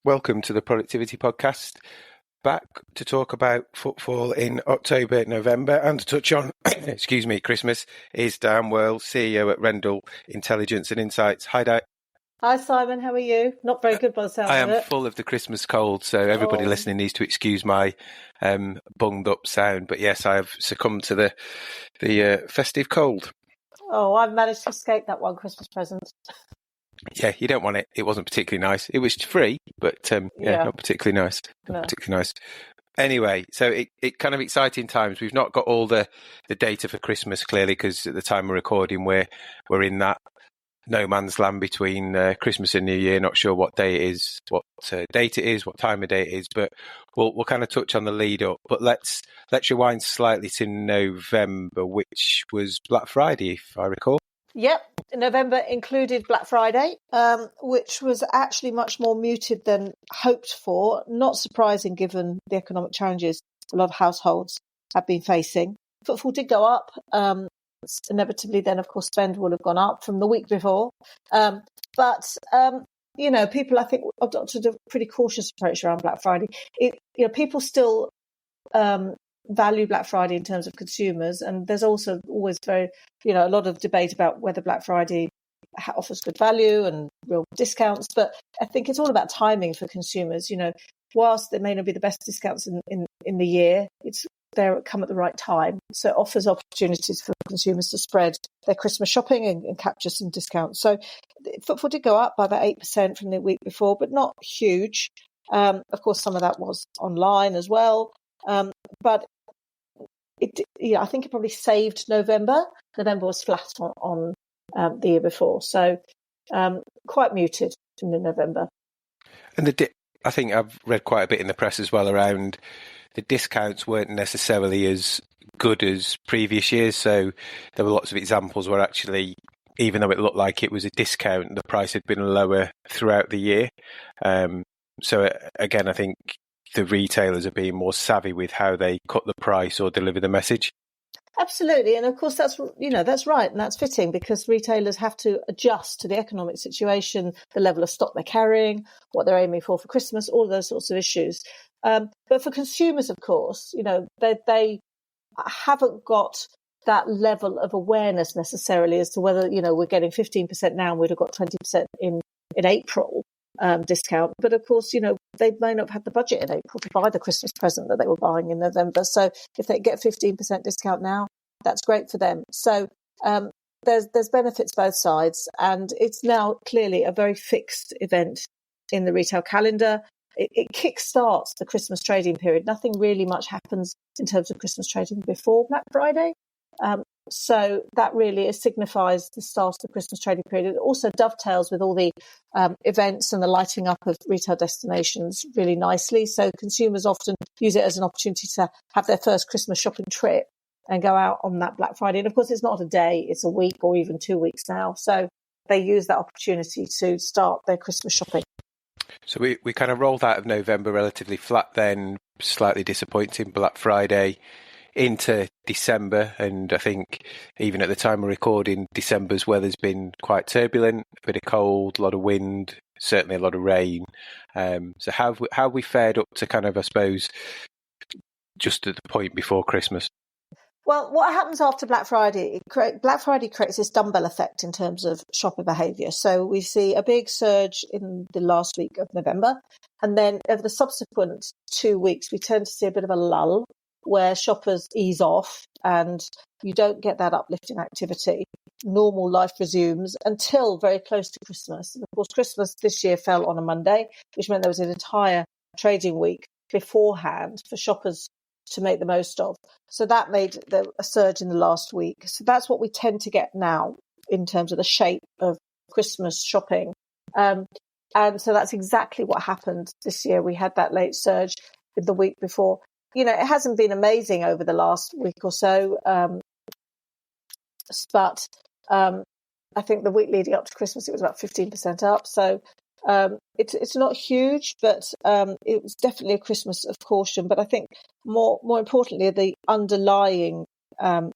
Welcome to the Productivity Podcast. Back to talk about Footfall in October, November, and to touch on, Christmas, is Dan Worrell, CEO at Rendell Intelligence and Insights. Hi, Dan. Hi, Simon. How are you? Not very good by the sound of it. I am full of the Christmas cold, so everybody listening needs to excuse my bunged up sound. But yes, I have succumbed to the festive cold. Oh, I've managed to escape that one Christmas present. Yeah, you don't want it. It wasn't particularly nice. It was free, but not particularly nice. Not particularly nice. Anyway, so it kind of exciting times. We've not got all the data for Christmas clearly because at the time we're recording, we're in that no man's land between Christmas and New Year. Not sure what day it is, what date it is, what time of day it is, but we'll kind of touch on the lead up. But let's rewind slightly to November, which was Black Friday, if I recall. Yep, November included Black Friday, which was actually much more muted than hoped for. Not surprising given the economic challenges a lot of households have been facing. Footfall did go up. Inevitably, then, of course, spend will have gone up from the week before. But people, I think, adopted a pretty cautious approach around Black Friday. People still value Black Friday in terms of consumers, and there's also always a lot of debate about whether Black Friday offers good value and real discounts. But I think it's all about timing for consumers. Whilst there may not be the best discounts in the year, they come at the right time. So it offers opportunities for consumers to spread their Christmas shopping and capture some discounts. So Footfall did go up by about 8% from the week before, but not huge. Of course, some of that was online as well. But I think it probably saved November. November was flat on the year before. So quite muted in November. And I think I've read quite a bit in the press as well around the discounts weren't necessarily as good as previous years. So there were lots of examples where actually, even though it looked like it was a discount, the price had been lower throughout the year. So again, I think the retailers are being more savvy with how they cut the price or deliver the message. Absolutely. And of course, that's right. And that's fitting because retailers have to adjust to the economic situation, the level of stock they're carrying, what they're aiming for Christmas, all those sorts of issues. But for consumers, of course, they haven't got that level of awareness necessarily as to whether, we're getting 15% now and we'd have got 20% in April discount. But of course, they may not have had the budget in April to buy the Christmas present that they were buying in November. So if they get 15% discount now, that's great for them. So there's benefits both sides. And it's now clearly a very fixed event in the retail calendar. It kickstarts the Christmas trading period. Nothing really much happens in terms of Christmas trading before Black Friday. So that really signifies the start of the Christmas trading period. It also dovetails with all the events and the lighting up of retail destinations really nicely. So consumers often use it as an opportunity to have their first Christmas shopping trip and go out on that Black Friday. And of course, it's not a day, it's a week or even 2 weeks now. So they use that opportunity to start their Christmas shopping. So we kind of rolled out of November relatively flat, then slightly disappointing Black Friday into December. And I think even at the time of recording, December's weather's been quite turbulent, a bit of cold, a lot of wind, certainly a lot of rain. So how have we fared up to kind of, I suppose, just at the point before Christmas? Well, what happens after Black Friday? Black Friday creates this dumbbell effect in terms of shopper behaviour. So we see a big surge in the last week of November. And then over the subsequent 2 weeks, we tend to see a bit of a lull where shoppers ease off and you don't get that uplifting activity. Normal life resumes until very close to Christmas. And of course, Christmas this year fell on a Monday, which meant there was an entire trading week beforehand for shoppers to make the most of. So that made a surge in the last week. So that's what we tend to get now in terms of the shape of Christmas shopping. And so that's exactly what happened this year. We had that late surge the week before. It hasn't been amazing over the last week or so. But I think the week leading up to Christmas, it was about 15% up. So it's not huge, but it was definitely a Christmas of caution. But I think more importantly, the underlying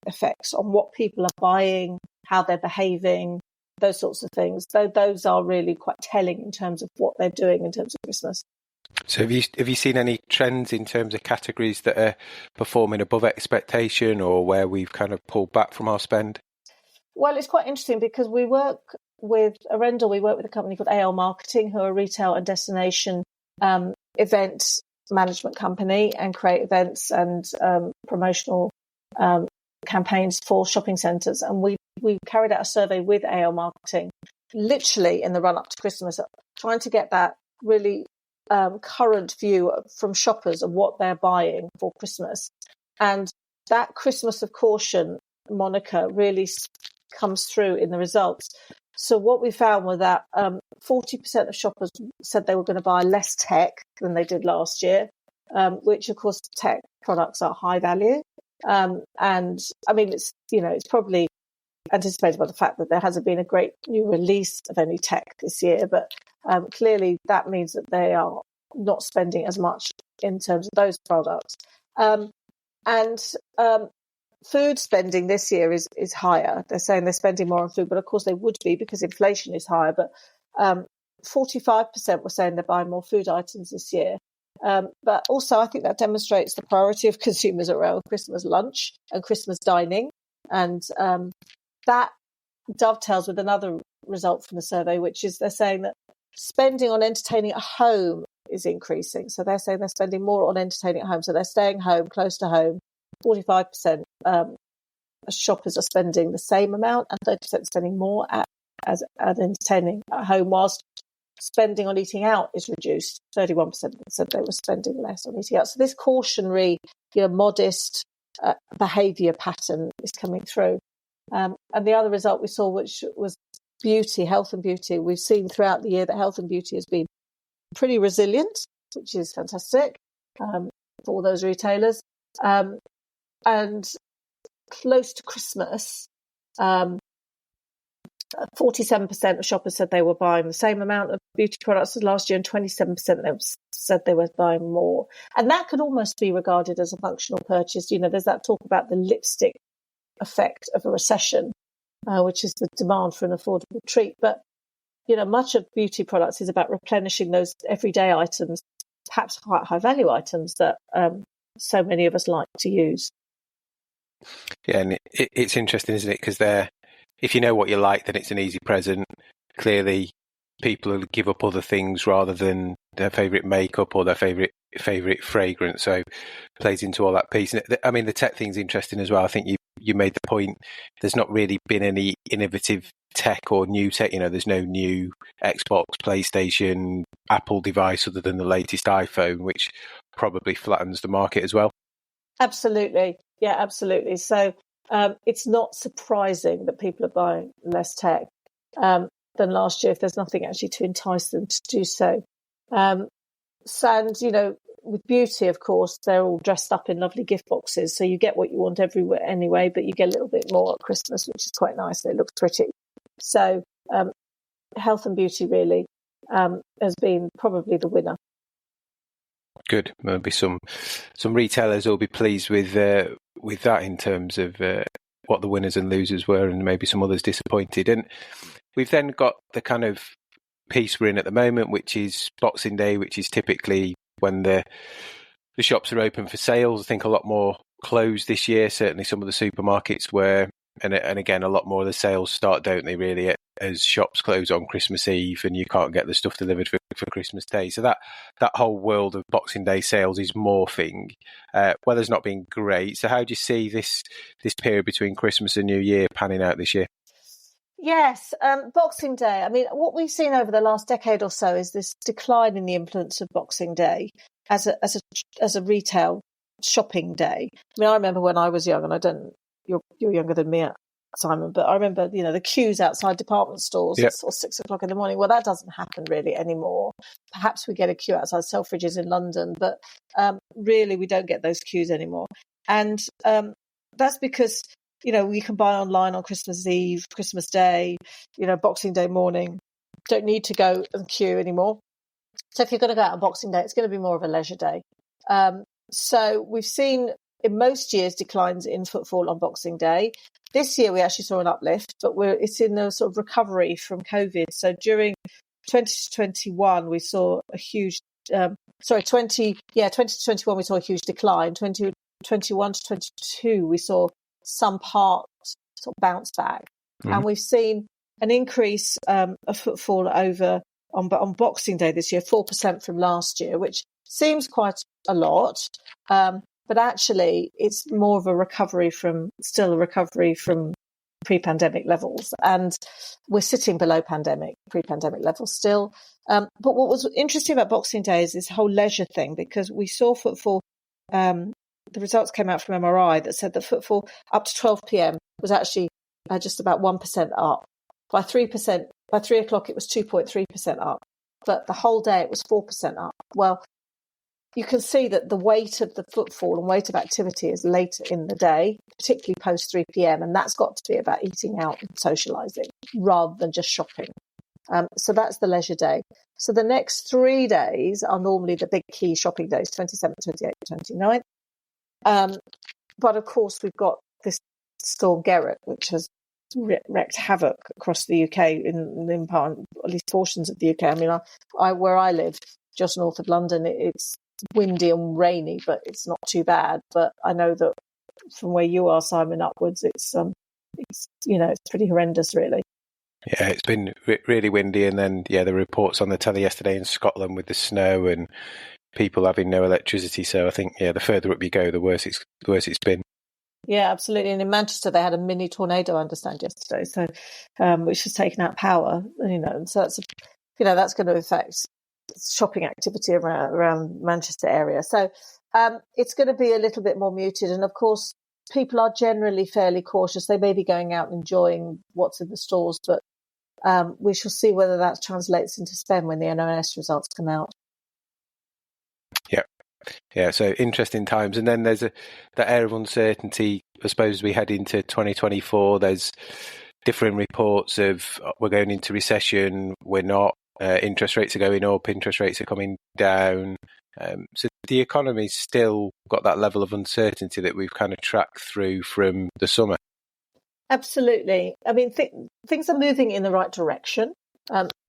effects on what people are buying, how they're behaving, those sorts of things. Those are really quite telling in terms of what they're doing in terms of Christmas. So have you seen any trends in terms of categories that are performing above expectation, or where we've kind of pulled back from our spend? Well, it's quite interesting because we work with Arendal. We work with a company called AL Marketing, who are a retail and destination event management company, and create events and promotional campaigns for shopping centres. And we carried out a survey with AL Marketing, literally in the run up to Christmas, trying to get that really current view from shoppers of what they're buying for Christmas. And that Christmas of caution moniker really comes through in the results. So what we found was that 40% of shoppers said they were going to buy less tech than they did last year, which of course tech products are high value. And I mean, it's probably anticipated by the fact that there hasn't been a great new release of any tech this year, but clearly that means that they are not spending as much in terms of those products. Food spending this year is higher. They're saying they're spending more on food, but of course they would be because inflation is higher. But 45% were saying they're buying more food items this year. But also I think that demonstrates the priority of consumers around Christmas lunch and Christmas dining. And that dovetails with another result from the survey, which is they're saying that spending on entertaining at home is increasing. So they're saying they're spending more on entertaining at home. So they're staying home, close to home. 45% shoppers are spending the same amount, and 30% spending more at entertaining at home, whilst spending on eating out is reduced. 31% said they were spending less on eating out. So this cautionary, modest behaviour pattern is coming through. And the other result we saw, which was beauty, health and beauty. We've seen throughout the year that health and beauty has been pretty resilient, which is fantastic for all those retailers. And close to Christmas, 47% of shoppers said they were buying the same amount of beauty products as last year, and 27% said they were buying more. And that could almost be regarded as a functional purchase. There's that talk about the lipstick effect of a recession, which is the demand for an affordable treat. But, much of beauty products is about replenishing those everyday items, perhaps quite high value items that so many of us like to use. Yeah, and it's interesting, isn't it? Because if you know what you like, then it's an easy present. Clearly, people will give up other things rather than their favourite makeup or their favourite fragrance. So it plays into all that piece. And I mean, the tech thing's interesting as well. I think you made the point. There's not really been any innovative tech or new tech. There's no new Xbox, PlayStation, Apple device other than the latest iPhone, which probably flattens the market as well. Absolutely. Yeah, absolutely. So it's not surprising that people are buying less tech than last year if there's nothing actually to entice them to do so. And, with beauty, of course, they're all dressed up in lovely gift boxes. So you get what you want everywhere anyway, but you get a little bit more at Christmas, which is quite nice. It looks pretty. So health and beauty really has been probably the winner. Good. There'll be some retailers will be pleased with that in terms of what the winners and losers were, and maybe some others disappointed. And we've then got the kind of piece we're in at the moment, which is Boxing Day, which is typically when the shops are open for sales. I think a lot more closed this year. Certainly some of the supermarkets were, and again, a lot more of the sales start, don't they, really, as shops close on Christmas Eve and you can't get the stuff delivered for Christmas Day. So that whole world of Boxing Day sales is morphing. Weather's not been great. So how do you see this period between Christmas and New Year panning out this year? Yes, Boxing Day. I mean, what we've seen over the last decade or so is this decline in the influence of Boxing Day as a retail shopping day. I mean, I remember when I was young, and you're younger than me, Simon, but I remember, the queues outside department stores at sort of 6 o'clock in the morning. Well, that doesn't happen really anymore. Perhaps we get a queue outside Selfridges in London, but really we don't get those queues anymore. And that's because, we can buy online on Christmas Eve, Christmas Day, Boxing Day morning. Don't need to go and queue anymore. So if you're going to go out on Boxing Day, it's going to be more of a leisure day. So we've seen in most years declines in footfall on Boxing Day. This year we actually saw an uplift, but it's in a sort of recovery from COVID. So during 2021 we saw a huge to 21 we saw a huge decline. 2021 to 22 we saw some part sort of bounce back, and we've seen an increase of footfall on Boxing Day this year, 4% from last year, which seems quite a lot, but actually it's more of a recovery from pre-pandemic levels, and we're sitting below pre-pandemic levels still. But what was interesting about Boxing Day is this whole leisure thing, because we saw footfall. The results came out from MRI that said that footfall up to 12 p.m. was actually just about 1% up. By 3 o'clock, it was 2.3% up. But the whole day, it was 4% up. Well, you can see that the weight of the footfall and weight of activity is later in the day, particularly post 3 p.m. And that's got to be about eating out and socialising rather than just shopping. So that's the leisure day. So the next 3 days are normally the big key shopping days, 27th, 28th, 29th. But of course, we've got this storm Gerrit, which has wreaked havoc across the UK in part, at least portions of the UK. I mean, where I live, just north of London, it's windy and rainy, but it's not too bad. But I know that from where you are, Simon, upwards, it's pretty horrendous, really. Yeah, it's been really windy, and then the reports on the telly yesterday in Scotland with the snow and people having no electricity. So I think the further up you go, the worse it's been. Yeah, absolutely. And in Manchester, they had a mini tornado, I understand, yesterday, so which has taken out power. So that's going to affect shopping activity around Manchester area. So it's going to be a little bit more muted. And of course, people are generally fairly cautious. They may be going out and enjoying what's in the stores, but we shall see whether that translates into spend when the NOS results come out. Yeah, so interesting times. And then there's that air of uncertainty, I suppose, as we head into 2024. There's differing reports of we're going into recession, we're not, interest rates are going up, interest rates are coming down. So the economy's still got that level of uncertainty that we've kind of tracked through from the summer. Absolutely. I mean, things are moving in the right direction.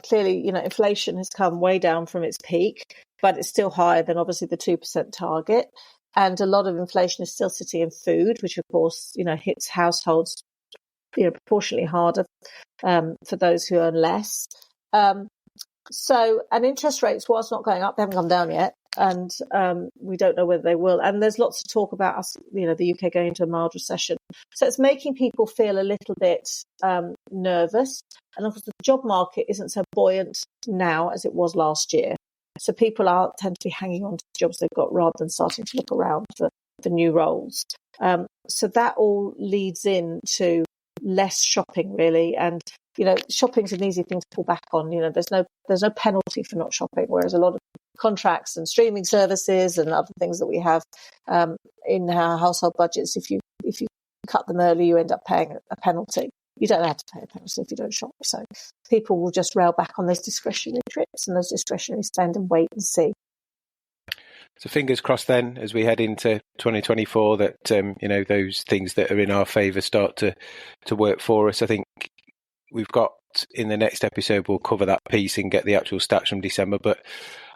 Clearly, inflation has come way down from its peak, but it's still higher than obviously the 2% target. And a lot of inflation is still sitting in food, which of course, hits households, proportionately harder for those who earn less. And interest rates, whilst not going up, they haven't come down yet. And we don't know whether they will. And there's lots of talk about us, the UK going into a mild recession. So it's making people feel a little bit nervous. And of course, the job market isn't so buoyant now as it was last year. So people tend to be hanging on to the jobs they've got rather than starting to look around for new roles. So that all leads into less shopping, really. And shopping's an easy thing to pull back on. There's no penalty for not shopping, whereas a lot of contracts and streaming services and other things that we have in our household budgets, if you cut them early, you end up paying a penalty. You don't have to pay a penalty if you don't shop. So people will just rail back on those discretionary trips and those discretionary spend and wait and see. So fingers crossed then, as we head into 2024, that those things that are in our favour start to work for us. I think we've got, in the next episode, we'll cover that piece and get the actual stats from December. But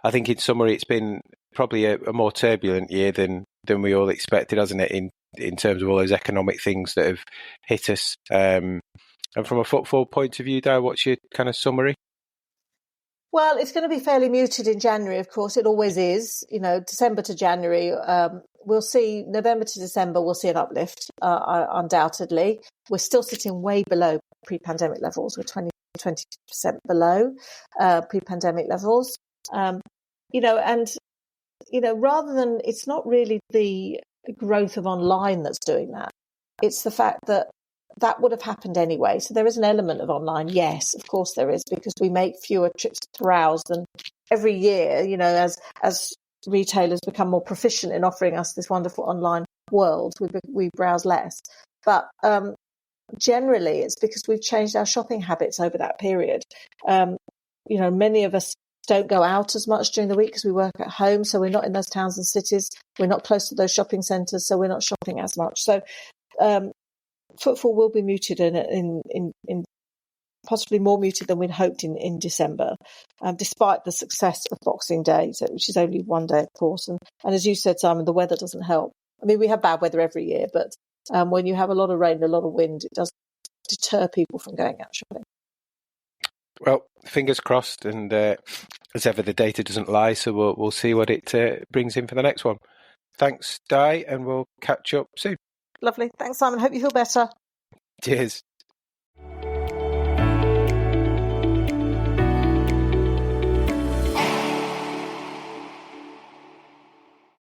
I think in summary, it's been probably a more turbulent year than we all expected, hasn't it, in terms of all those economic things that have hit us. And from a footfall point of view, Di, what's your kind of summary? Well, it's going to be fairly muted in January, of course. It always is. December to January, we'll see. November to December, we'll see an uplift, undoubtedly. We're still sitting way below pre-pandemic levels. We're 20% below pre-pandemic levels. Rather than, it's not really the growth of online that's doing that. It's the fact that would have happened anyway. So there is an element of online. Yes, of course there is, because we make fewer trips to browse than every year, as retailers become more proficient in offering us this wonderful online world, we browse less. But generally it's because we've changed our shopping habits over that period. Many of us don't go out as much during the week because we work at home. So we're not in those towns and cities. We're not close to those shopping centres. So we're not shopping as much. So, footfall will be muted in possibly more muted than we'd hoped in December, despite the success of Boxing Day, which is only one day, of course. And as you said, Simon, the weather doesn't help. I mean, we have bad weather every year, but when you have a lot of rain, a lot of wind, it does deter people from going out shopping. Well, fingers crossed, and as ever, the data doesn't lie, so we'll see what it brings in for the next one. Thanks, Di, and we'll catch up soon. Lovely. Thanks, Simon. Hope you feel better. Cheers.